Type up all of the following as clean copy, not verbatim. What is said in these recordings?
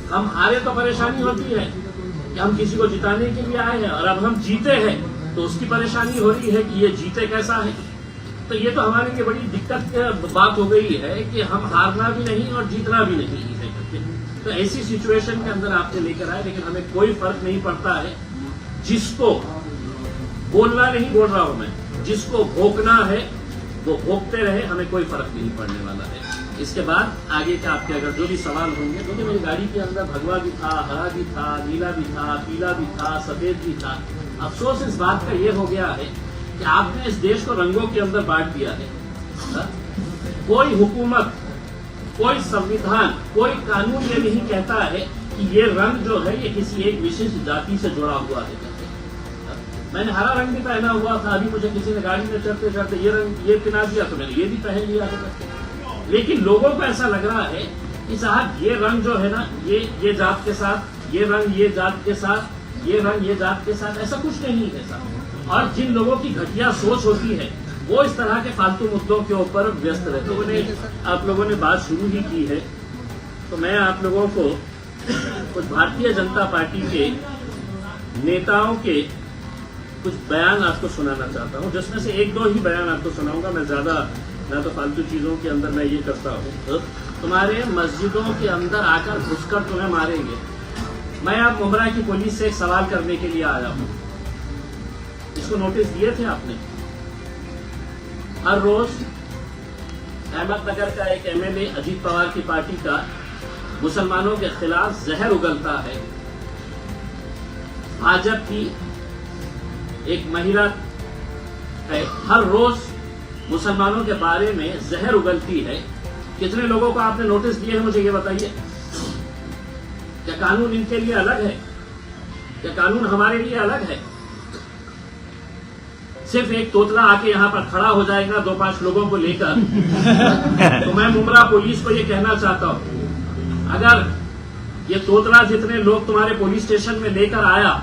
हम हारे तो परेशानी होती है कि हम किसी को जिताने के लिए आए हैं, और अब हम जीते हैं तो उसकी परेशानी हो रही है कि ये जीते कैसा है। तो ये तो हमारे लिए बड़ी दिक्कत की बात हो गई है कि हम हारना भी नहीं और जीतना भी नहीं है। तो ऐसी सिचुएशन के अंदर आपने लेकर आए, लेकिन हमें कोई फर्क नहीं पड़ता है। जिसको बोलना नहीं बोल रहा हूं मैं, जिसको भोंकना है वो भोंकते रहे, हमें कोई फर्क नहीं पड़ने वाला है। इसके बाद आगे के आपके अगर जो भी सवाल होंगे, क्योंकि मेरी गाड़ी के अंदर भगवा भी था, हरा भी था, नीला भी था, पीला भी था, सफेद भी था। अफसोस इस बात का ये हो गया है कि आपने इस देश को रंगों के अंदर बांट दिया है। कोई हुकूमत, कोई संविधान, कोई कानून ये नहीं कहता है कि ये रंग जो है ये किसी एक विशिष्ट जाति से जुड़ा हुआ है। मैंने हरा रंग भी पहना हुआ था, अभी मुझे किसी ने गाड़ी में चढ़ते चढ़ते ये रंग ये पहना दिया तो मैंने ये भी पहन लिया है। लेकिन लोगों को ऐसा लग रहा है कि साहब ये रंग जो है ना, ये जात के साथ, ये रंग ये जात के साथ, ये रंग ये जात के साथ, ऐसा कुछ नहीं है साहब। और जिन लोगों की घटिया सोच होती है वो इस तरह के फालतू मुद्दों के ऊपर व्यस्त रहते हैं। आप लोगों ने बात शुरू ही की है, तो मैं आप लोगों को कुछ भारतीय जनता पार्टी के नेताओं के कुछ बयान आपको सुनाना चाहता हूं, जिसमें से एक दो ही बयान आपको सुनाऊंगा। मैं ज्यादा ना तो फालतू चीजों के अंदर मैं ये करता हूं। तुम्हारे मस्जिदों के अंदर आकर घुसकर तुम्हें मारेंगे। मैं अब मुमरा की पुलिस से एक सवाल करने के लिए आया हूं। इसको नोटिस दिए थे आपने? हर रोज अहमदनगर का एक एमएलए अजीत पवार की पार्टी का मुसलमानों के खिलाफ जहर उगलता है। भाजपा की एक महिला है, हर रोज मुसलमानों के बारे में जहर उगलती है। कितने लोगों को आपने नोटिस दिए हैं, मुझे ये बताइए। क्या कानून इनके लिए अलग है? क्या कानून हमारे लिए अलग है? सिर्फ एक तोतला आके यहाँ पर खड़ा हो जाएगा 2-5 लोगों को लेकर। तो मैं मुमरा पुलिस को ये कहना चाहता हूं, अगर ये तोतला जितने लोग तुम्हारे पुलिस स्टेशन में लेकर आया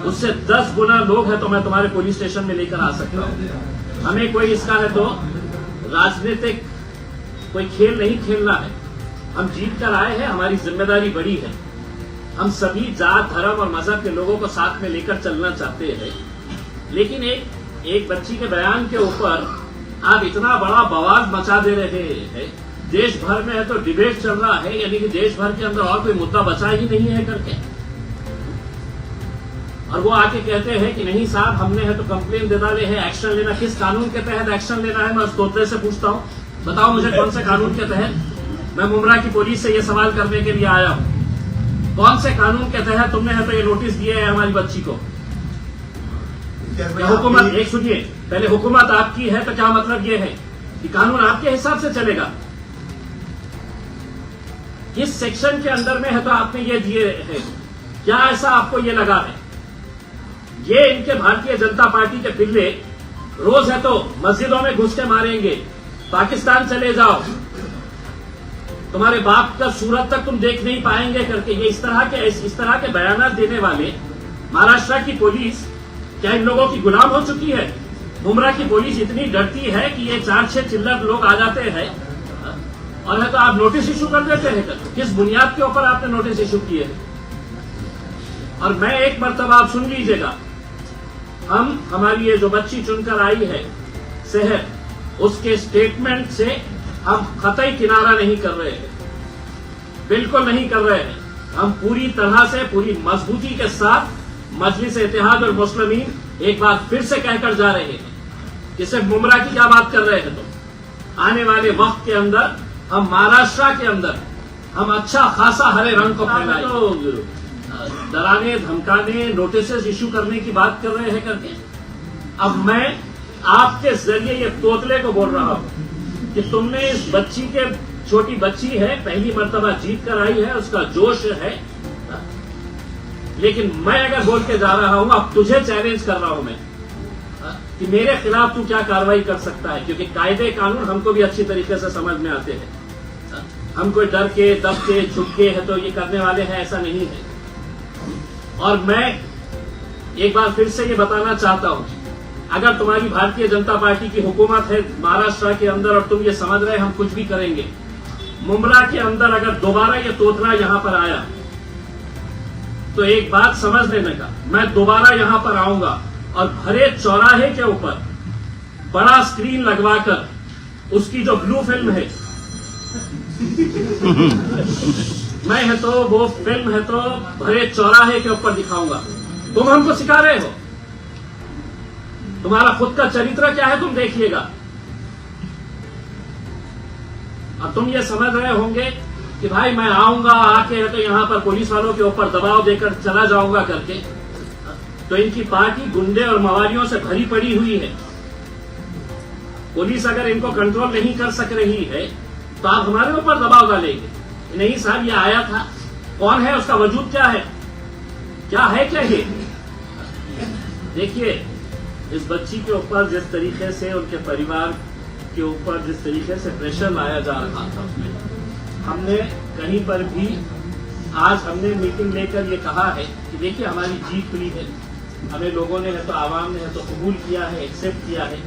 उससे 10 गुना लोग हैं तो मैं तुम्हारे पुलिस स्टेशन में लेकर आ सकता हूं। हमें कोई इसका है तो राजनीतिक कोई खेल नहीं खेलना है। हम जीत कर आए हैं, हमारी जिम्मेदारी बड़ी है। हम सभी जात, धर्म और मजहब के लोगों को साथ में लेकर चलना चाहते हैं। लेकिन एक बच्ची के बयान के ऊपर आप इतना बड़ा बवाल मचा दे रहे हैं। देश भर में है तो डिबेट चल रहा है, यानी कि देश भर के अंदर और कोई मुद्दा बचा ही नहीं है करके, और वो आके कहते हैं कि नहीं साहब हमने है तो कंप्लेन दे डाले हैं, एक्शन लेना। किस कानून के तहत एक्शन लेना है? मैं उस तोतले से पूछता हूँ, बताओ मुझे कौन से कानून के तहत। मैं मुमरा की पुलिस से ये सवाल करने के लिए आया हूँ, कौन से कानून के तहत तुमने है तो ये नोटिस दिए है हमारी बच्ची को? क्या हुकूमत, एक सुनिए, पहले हुकूमत आपकी है तो क्या मतलब ये है कि कानून आपके हिसाब से चलेगा? किस सेक्शन के अंदर में है तो आपने ये दिए हैं? क्या ऐसा आपको ये लगा है? ये इनके भारतीय जनता पार्टी के पिल्ले रोज है तो मस्जिदों में घुस के मारेंगे, पाकिस्तान चले जाओ, तुम्हारे बाप का सूरत तक तुम देख नहीं पाएंगे करके ये इस तरह के बयान देने वाले महाराष्ट्र की पुलिस क्या इन लोगों की गुलाम हो चुकी है? मुमरा की पुलिस इतनी डरती है कि ये 4-6 चिल्लर लोग आ जाते हैं और है तो आप नोटिस इशू कर देते हैं। किस बुनियाद के ऊपर आपने नोटिस इशू किए? और मैं एक मर्तबा आप सुन लीजिएगा, हमारी ये जो बच्ची चुनकर आई है शहर, उसके स्टेटमेंट से हम कतई किनारा नहीं कर रहे हैं, बिल्कुल नहीं कर रहे हैं। हम पूरी तरह से पूरी मजबूती के साथ मजलिस इत्तेहाद और मुस्लिमीन एक बार फिर से कहकर जा रहे हैं कि सिर्फ मुमरा की क्या बात कर रहे हैं तुम। आने वाले वक्त के अंदर हम महाराष्ट्र के अंदर हम अच्छा खासा हरे रंग को फैलाएंगे। तो डराने, धमकाने, नोटिस इशू करने की बात कर रहे हैं करके, अब मैं आपके जरिए ये तोतले को बोल रहा हूं कि तुमने इस बच्ची के, छोटी बच्ची है, पहली मर्तबा जीत कर आई है, उसका जोश है, लेकिन मैं अगर बोल के जा रहा हूं, अब तुझे चैलेंज कर रहा हूं मैं कि मेरे खिलाफ तू क्या कार्रवाई कर सकता है, क्योंकि कायदे कानून हमको भी अच्छी तरीके से समझ में आते हैं। हम कोई डर के, दब के, छुप के है तो ये करने वाले हैं, ऐसा नहीं है। और मैं एक बार फिर से ये बताना चाहता हूं, अगर तुम्हारी भारतीय जनता पार्टी की हुकूमत है महाराष्ट्र के अंदर और तुम ये समझ रहे हम कुछ भी करेंगे, मुंब्रा के अंदर अगर दोबारा ये तोतला यहां पर आया तो एक बात समझ लेने का, मैं दोबारा यहां पर आऊंगा और भरे चौराहे के ऊपर बड़ा स्क्रीन लगवाकर उसकी जो ब्लू फिल्म है मैं है तो वो फिल्म है तो भरे चौराहे के ऊपर दिखाऊंगा। तुम हमको सिखा रहे हो, तुम्हारा खुद का चरित्र क्या है तुम देखिएगा। अब तुम ये समझ रहे होंगे कि भाई मैं आऊंगा, आके तो यहां पर पुलिस वालों के ऊपर दबाव देकर चला जाऊंगा करके, तो इनकी पार्टी गुंडे और मवालियों से भरी पड़ी हुई है। पुलिस अगर इनको कंट्रोल नहीं कर सक रही है तो आप हमारे ऊपर दबाव डालेंगे, नहीं साहब ये आया था, कौन है, उसका वजूद क्या है, क्या ये। देखिए इस बच्ची के ऊपर जिस तरीके से उनके परिवार के ऊपर जिस तरीके से प्रेशर लाया जा रहा था, उसमें हमने कहीं पर भी आज हमने मीटिंग लेकर ये कहा है कि देखिए हमारी जीत हुई है, हमें लोगों ने है तो आवाम ने है तो कबूल किया है, एक्सेप्ट किया है।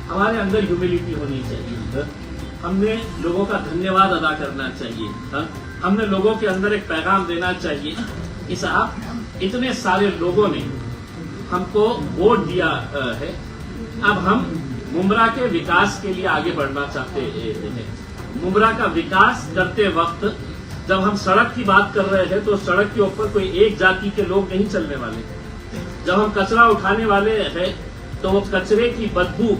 हमारे अंदर ह्यूमिलिटी होनी चाहिए, हमने लोगों का धन्यवाद अदा करना चाहिए, हमने लोगों के अंदर एक पैगाम देना चाहिए कि साहब इतने सारे लोगों ने हमको वोट दिया है, अब हम मुंब्रा के विकास के लिए आगे बढ़ना चाहते हैं। मुंब्रा का विकास करते वक्त जब हम सड़क की बात कर रहे हैं तो सड़क के ऊपर कोई एक जाति के लोग नहीं चलने वाले। जब हम कचरा उठाने वाले हैं तो वो कचरे की बदबू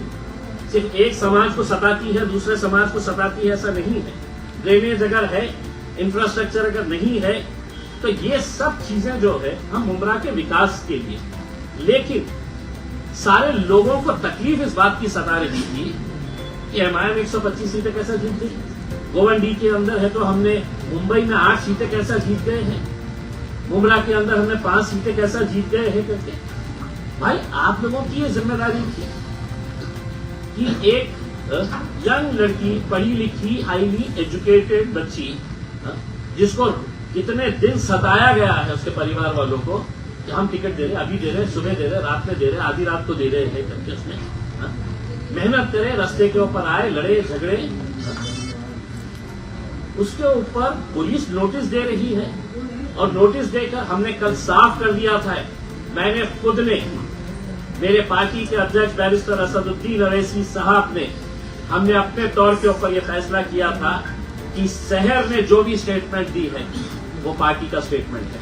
सिर्फ एक समाज को सताती है, दूसरे समाज को सताती है, ऐसा नहीं है। ड्रेनेज अगर है, इंफ्रास्ट्रक्चर अगर नहीं है, तो ये सब चीजें जो है हम मुंब्रा के विकास के लिए, लेकिन सारे लोगों को तकलीफ इस बात की सता रही थी कि एमआईएम 125 सीटें कैसे जीत गई, गोवंडी के अंदर है तो हमने मुंबई में 8 सीटें कैसा जीत गए हैं, मुंब्रा के अंदर हमने 5 सीटें कैसा जीत गए हैं करके। भाई आप लोगों की ये जिम्मेदारी थी कि एक यंग लड़की, पढ़ी लिखी, हाईली एजुकेटेड बच्ची, जिसको कितने दिन सताया गया है उसके परिवार वालों को कि हम टिकट दे रहे, अभी दे रहे, सुबह दे रहे, रात में दे रहे, आधी रात को दे रहे हैं करके उसमें मेहनत करे, रास्ते के ऊपर आए, लड़े झगड़े, उसके ऊपर पुलिस नोटिस दे रही है। और नोटिस देकर हमने कल साफ कर दिया था, मैंने खुद ने, मेरे पार्टी के अध्यक्ष बैरिस्टर असदुद्दीन अवैसी साहब ने, हमने अपने तौर के ऊपर यह फैसला किया था कि शहर ने जो भी स्टेटमेंट दी है वो पार्टी का स्टेटमेंट है,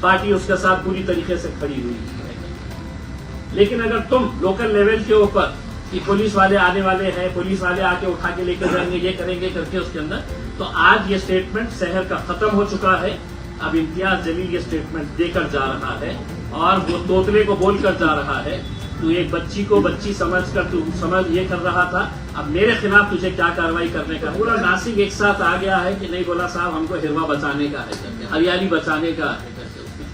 पार्टी उसके साथ पूरी तरीके से खड़ी हुई है। लेकिन अगर तुम लोकल लेवल के ऊपर कि पुलिस वाले आने वाले हैं, पुलिस वाले आके उठा के लेकर जाएंगे, ये करेंगे करके उसके अंदर, तो आज ये स्टेटमेंट शहर का खत्म हो चुका है। अब इम्तियाज जलील ये स्टेटमेंट देकर जा रहा है और वो तोतले को बोलकर जा रहा है, तू एक बच्ची को बच्ची समझकर तू समझ ये कर रहा था, अब मेरे खिलाफ तुझे क्या कार्रवाई करने का। पूरा नासिक एक साथ आ गया है कि नहीं, बोला साहब हमको हिरवा बचाने का है करके, हरियाली बचाने का है करके उसमें।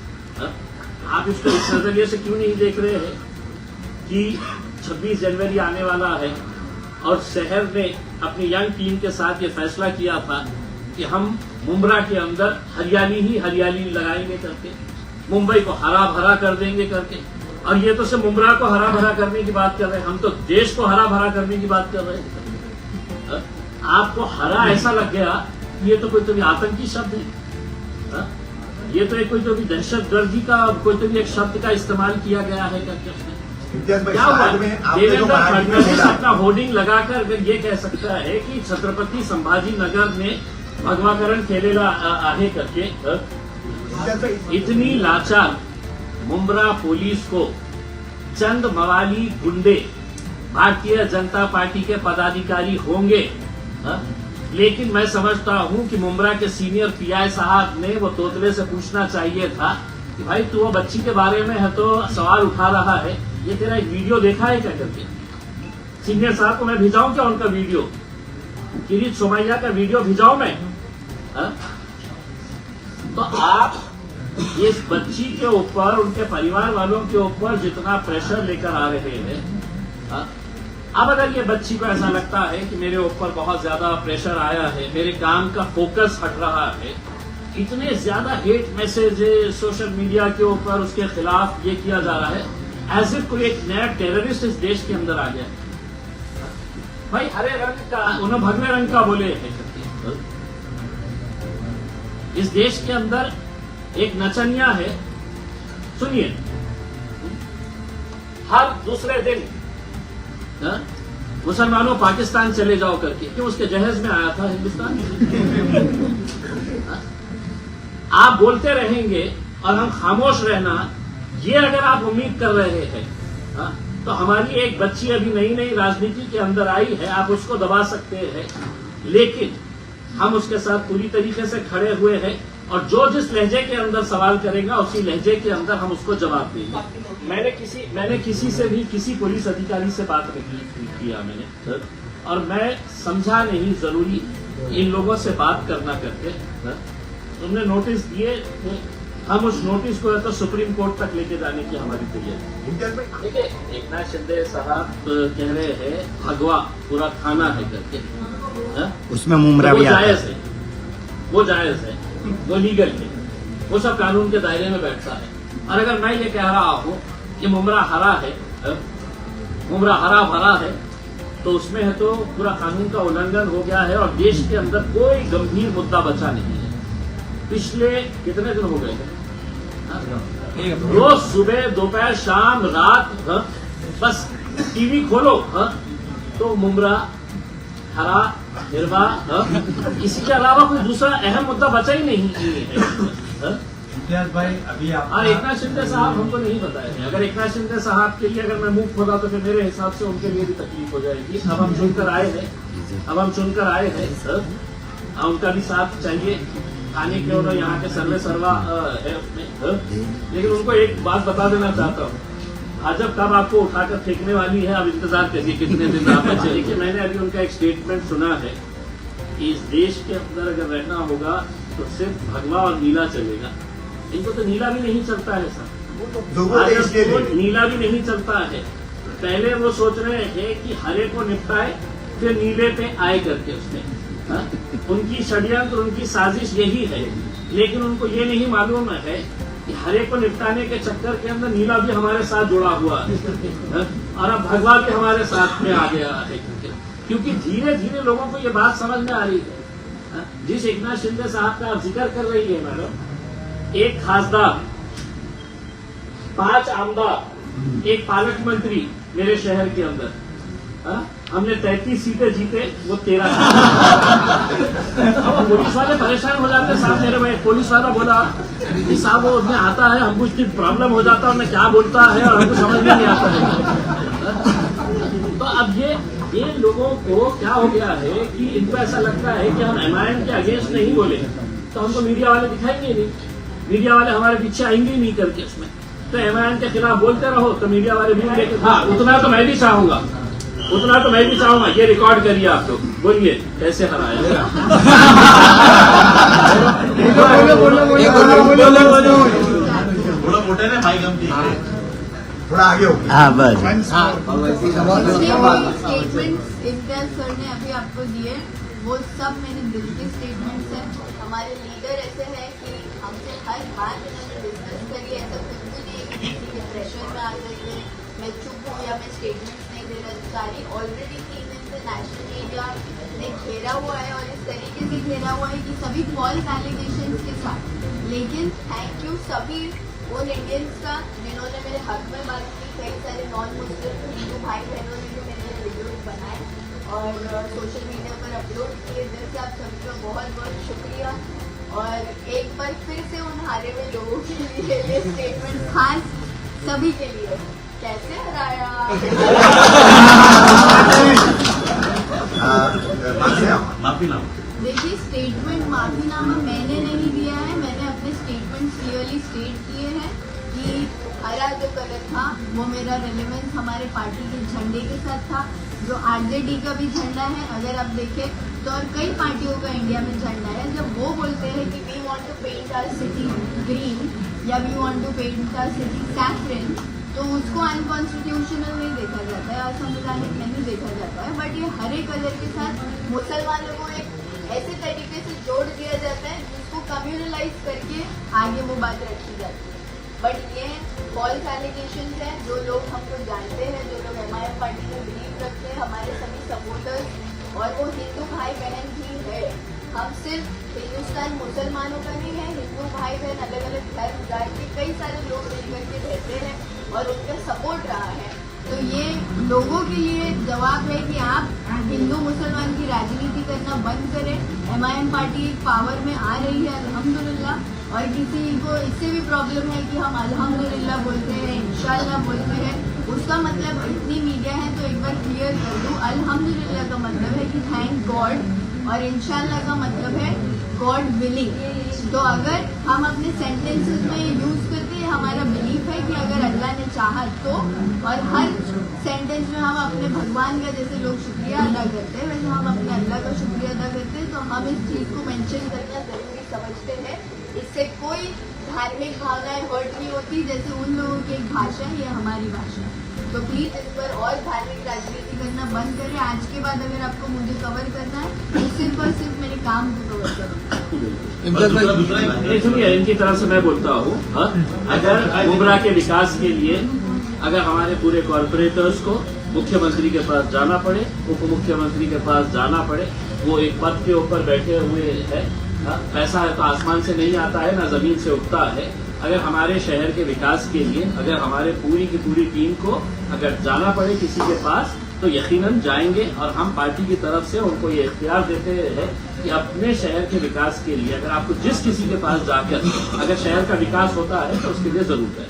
आप इसको इस नजरिए से क्यों नहीं देख रहे हैं कि 26 जनवरी आने वाला है और शहर ने अपनी यंग टीम के साथ ये फैसला किया था कि हम मुंब्रा के अंदर हरियाली ही हरियाली लगाएंगे करके, मुंबई को हरा भरा कर देंगे करके। और ये तो सिर्फ मुंब्रा को हरा भरा करने की बात कर रहे हैं, हम तो देश को हरा भरा करने की बात कर रहे हैं। आपको हरा ऐसा लग गया ये तो कोई तो भी आतंकी शब्द है, ये तो एक कोई तो भी दहशतगर्दी का कोई तो भी एक शब्द का इस्तेमाल किया गया है करके। क्या हुआ, देवेंद्र फडणवीस अपना होर्डिंग लगाकर ये कह सकता है कि छत्रपति संभाजी नगर में भगवाकरण खेलेला आहे करके। इतनी लाचार मुंब्रा पुलिस को चंद मवाली गुंडे भारतीय जनता पार्टी के पदाधिकारी होंगे, लेकिन मैं समझता हूं कि मुंब्रा के सीनियर पीआई साहब ने वो तोतले से पूछना चाहिए था कि भाई तू वो बच्ची के बारे में है तो सवाल उठा रहा है, ये तेरा एक वीडियो देखा है क्या करके। सीनियर साहब को मैं भिजाऊं क्या उनका वीडियो, किरीट सोमैया का वीडियो भिजाऊं मैं? तो आप इस बच्ची के ऊपर, उनके परिवार वालों के ऊपर जितना प्रेशर लेकर आ रहे हैं, अब अगर ये बच्ची को ऐसा लगता है कि मेरे ऊपर बहुत ज्यादा प्रेशर आया है, मेरे काम का फोकस हट रहा है, इतने ज्यादा हेट मैसेजेस सोशल मीडिया के ऊपर उसके खिलाफ ये किया जा रहा है, एज इफ कोई एक नया टेररिस्ट इस देश के अंदर आ गया। भाई हरे रंग का, उन्हें भगवे रंग का बोले हैं, इस देश के अंदर एक नचनिया है, सुनिए, हर दूसरे दिन मुसलमानों पाकिस्तान चले जाओ करके, क्यों? उसके जहेज में आया था हिंदुस्तान। आप बोलते रहेंगे और हम खामोश रहना, ये अगर आप उम्मीद कर रहे हैं तो हमारी एक बच्ची अभी नई नई राजनीति के अंदर आई है, आप उसको दबा सकते हैं, लेकिन हम उसके साथ पूरी तरीके से खड़े हुए हैं और जो जिस लहजे के अंदर सवाल करेगा उसी लहजे के अंदर हम उसको जवाब देंगे। मैंने किसी से भी, किसी पुलिस अधिकारी से बात नहीं किया मैंने, और मैं समझा नहीं जरूरी इन लोगों से बात करना करके। तुमने नोटिस दिए, हम उस नोटिस को तो सुप्रीम कोर्ट तक लेके जाने की हमारी तैयारी। देखिए, एकनाथ शिंदे साहब कह रहे हैं भगवा पूरा थाना है करके, उसमें मुमरा भी जायज है, वो जायज है, वो लीगल है, वो सब कानून के दायरे में बैठता है। और अगर मैं ये कह रहा हूँ कि मुमरा हरा है, मुमरा हरा भरा है, तो उसमें है तो पूरा कानून का उल्लंघन हो गया है और देश के अंदर कोई गंभीर मुद्दा बचा नहीं है। पिछले कितने दिन हो गए हैं, रोज सुबह दोपहर शाम रात, बस टीवी खोलो तो मुमरा हरा हिरवा, इसी के अलावा कोई दूसरा अहम मुद्दा बचा ही नहीं है। इम्तियाज भाई, अभी आप और एकनाथ शिंदे साहब हमको नहीं बताए। अगर एकनाथ शिंदे साहब के लिए अगर मैं मुंह खोला तो फिर मेरे हिसाब से उनके लिए भी तकलीफ हो जाएगी। अब हम चुनकर आए हैं, उनका भी साथ चाहिए, आने के और यहाँ के सर्वे सर्वा है उसमें। लेकिन उनको एक बात बता देना चाहता हूँ, भाजपा कब आपको उठाकर फेंकने वाली है, अब इंतजार करिए कितने दिन आप बचे। देखिए, मैंने अभी उनका एक स्टेटमेंट सुना है कि इस देश के अंदर अगर रहना होगा तो सिर्फ भगवा और नीला चलेगा। इनको तो नीला भी नहीं चलता है सर, नीला भी नहीं चलता है। पहले वो सोच रहे हैं कि हरे को निपटाए फिर नीले पे आए करके उसमें। उनकी षड्यंत्र, उनकी साजिश यही है, लेकिन उनको ये नहीं मालूम है कि हरे को निपटाने के चक्कर के अंदर नीला भी हमारे साथ जुड़ा हुआ है और अब भगवा भी हमारे साथ में आ गया है, क्योंकि धीरे धीरे लोगों को ये बात समझ में आ रही है। जिस एकनाथ शिंदे साहब का आप जिक्र कर रही है मैडम, एक खासदार, 5 आमदार, एक पालक मंत्री मेरे शहर के अंदर, हमने 33 सीटें जीते, वो 13। अब पुलिस वाले परेशान हो जाते साहब। मेरे में पुलिस वाला बोला कि साहब वो उसमें आता है, हमको उसकी प्रॉब्लम हो जाता है, मैं क्या बोलता है और हमको समझ में नहीं आता है। तो अब ये लोगों को क्या हो गया है कि इनको ऐसा लगता है कि हम एमआईएम के अगेंस्ट नहीं बोले तो हमको मीडिया वाले दिखाएंगे नहीं, मीडिया वाले हमारे पीछे आएंगे ही नहीं करके उसमें। तो एमआईएम के खिलाफ बोलते रहो तो मीडिया वाले भी लेके, हाँ उतना तो मैं भी चाहूंगा, ये रिकॉर्ड करिए आप लोग, बोलिए कैसे हराया। थोड़ा मोटे ने भाई गम थोड़ा आगे हो। हाँ बस स्टेटमेंट्स इम्तियाज सर ने अभी आपको दिए, वो सब मेरे दिल के स्टेटमेंट्स हैं। हमारे लीडर ऐसे हैं कि हमसे हर बात इन्होंने डिस्कस करी, ऐसा कुछ भी नहीं कि किसी के प्रेशर में आ करके मैं चुप हूँ या मैं स्टेटमेंट्स नहीं दे रहा। सारी ऑलरेडी 3 दिन से नेशनल मीडिया ने घेरा हुआ है और इस तरीके से घेरा हुआ है कि सभी फॉल्स एलिगेशंस के साथ। लेकिन थैंक यू सभी उन इंडियंस का जिन्होंने मेरे हक में बात की। कई सारे नॉन मुस्लिम हिंदू भाई बहनों ने भी मेरे वीडियोज बनाए और सोशल मीडिया पर अपलोड किए। दिल से आप सभी का बहुत बहुत शुक्रिया। और एक बार फिर से उन हारे हुए लोगों के लिए ये स्टेटमेंट खास सभी के लिए, कैसे हराया। माफीनामा, देखिए, स्टेटमेंट माफीनामा मैंने नहीं दिया है, मैंने अपने स्टेटमेंट क्लियरली स्टेट किए हैं कि हरा जो कलर था वो मेरा रेलेवेंस हमारे पार्टी के झंडे के साथ था, जो आरजेडी का भी झंडा है अगर आप देखें तो, और कई पार्टियों का इंडिया में झंडा है। जब वो बोलते हैं कि we want to paint our city green या we want to paint our city saffron, तो उसको अनकॉन्स्टिट्यूशनल नहीं देखा जाता है, असंवैधानिक नहीं देखा जाता है। बट ये हरे कलर के साथ मुसलमानों को एक ऐसे तरीके से जोड़ दिया जाता है जिसको कम्युनलाइज करके आगे वो बात रखी जाती है। बट ये फॉल्स एलिगेशंस हैं। जो लोग हमको जानते हैं, जो लोग एमआईएम पार्टी में बिलीव रखते हैं, हमारे सभी सपोर्टर्स, और वो हिंदू भाई बहन भी है, हम सिर्फ हिंदुस्तान मुसलमानों का नहीं है, हिंदू भाई बहन अलग अलग धर्म जात के कई सारे लोग मिलकर के रहते हैं और उनका सपोर्ट रहा है। तो ये लोगों के लिए जवाब है कि आप हिंदू मुसलमान की राजनीति करना बंद करें। MIM पार्टी पावर में आ रही है अल्हम्दुलिल्लाह, और किसी को इससे भी प्रॉब्लम है कि हम अल्हम्दुलिल्लाह बोलते हैं, इंशाल्लाह बोलते हैं, उसका मतलब इतनी मीडिया है तो एक बार क्लियर कर दूं, अल्हम्दुलिल्लाह का मतलब है कि थैंक गॉड और इंशाल्लाह का मतलब है गॉड विलिंग। तो अगर हम अपने सेंटेंसेस में यूज करते हैं, हमारा बिलीफ है कि अगर अल्लाह ने चाहा तो, और हर सेंटेंस में हम अपने भगवान का जैसे लोग शुक्रिया अदा करते हैं वैसे हम अपने अल्लाह का शुक्रिया अदा करते हैं, तो हम इस चीज़ को मेंशन करना जरूरी समझते हैं। इससे कोई धार्मिक भावनाएं हर्ट नहीं होती, जैसे उन लोगों की एक भाषा है, ये हमारी भाषा है। तो प्लीज इस पर और धार्मिक राजनीति करना बंद करें। आज के बाद अगर आपको मुझे कवर करना है तो सिर्फ और सिर्फ मेरे काम को कवर करो। सुनिए, इनकी तरफ से मैं बोलता हूँ, अगर मुमरा के विकास के लिए अगर हमारे पूरे कॉर्पोरेटर्स को मुख्यमंत्री के पास जाना पड़े, उप मुख्यमंत्री के पास जाना पड़े, वो एक पद के ऊपर बैठे हुए हैं, पैसा है तो आसमान से नहीं आता है ना जमीन से उगता है। अगर हमारे शहर के विकास के लिए अगर हमारे पूरी की पूरी टीम को अगर जाना पड़े किसी के पास तो यकीनन जाएंगे, और हम पार्टी की तरफ से उनको ये इख्तियार देते हैं कि अपने शहर के विकास के लिए अगर आपको जिस किसी के पास जाकर अगर शहर का विकास होता है तो उसके लिए जरूर करें।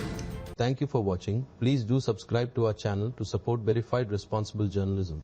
Thank you for watching. Please do subscribe to our channel to support verified responsible journalism.